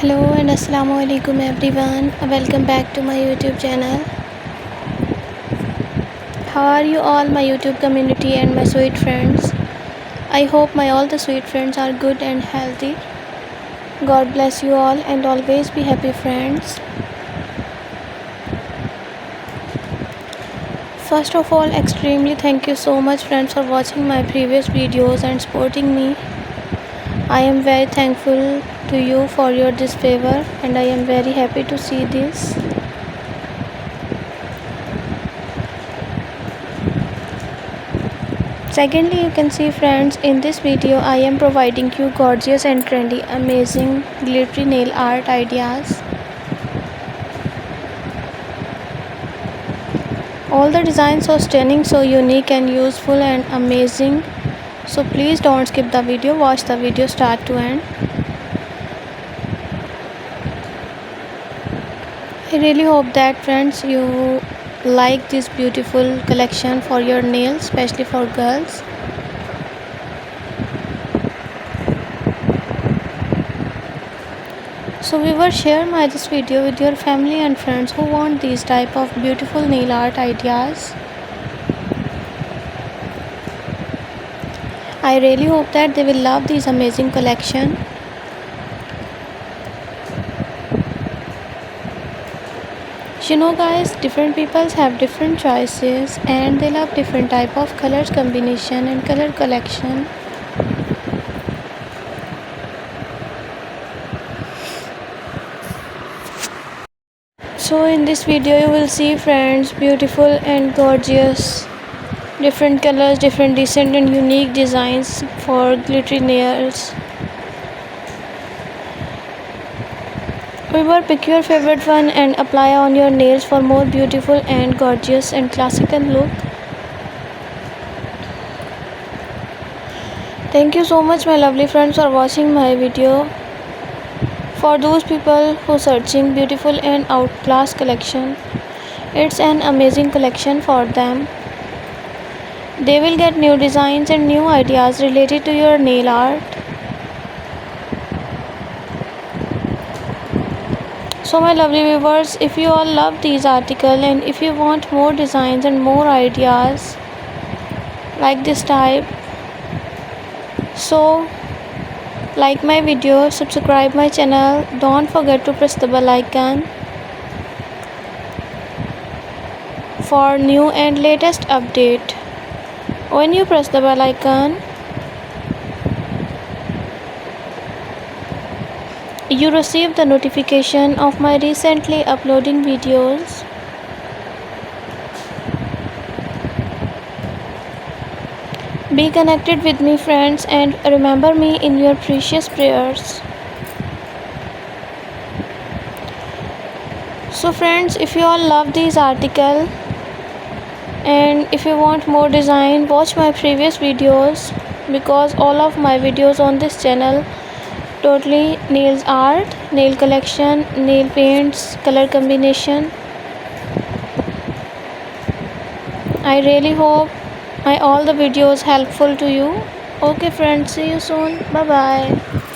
Hello and assalamu alaikum everyone. Welcome back to my YouTube channel. How are you all, my YouTube community and my sweet friends? I hope my all the sweet friends are good and healthy. God bless you all and always be happy, friends. First of all, extremely thank you so much, friends, for watching my previous videos and supporting me. I am very thankful to you for your this favor and I am very happy to see this. Secondly, you can see, friends, in this video I am providing you gorgeous and trendy amazing glittery nail art ideas. All the designs so stunning, so unique and useful and amazing. So please don't skip the video, watch the video start to end. I really hope that, friends, you like this beautiful collection for your nails, especially for girls. So viewers, share this video with your family and friends who want these type of beautiful nail art ideas. I really hope that they will love this amazing collection. You know guys, different people have different choices and they love different type of colors combination and color collection. So in this video you will see, friends, beautiful and gorgeous different colors, different decent and unique designs for glittery nails. Remember, pick your favorite one and apply on your nails for more beautiful and gorgeous and classical look. Thank you so much, my lovely friends, for watching my video. For those people who searching beautiful and outclass collection, it's an amazing collection for them. They will get new designs and new ideas related to your nail art. So my lovely viewers, if you all love these articles and if you want more designs and more ideas like this type, so like my video, subscribe my channel, don't forget to press the bell icon for new and latest update. When you press the bell icon, you receive the notification of my recently uploading videos. Be connected with me, friends, and remember me in your precious prayers. So friends, if you all love these articles and if you want more design, watch my previous videos, because all of my videos on this channel totally nails art, nail collection, nail paints, color combination. I really hope my all the videos helpful to you. Okay friends, see you soon. Bye bye.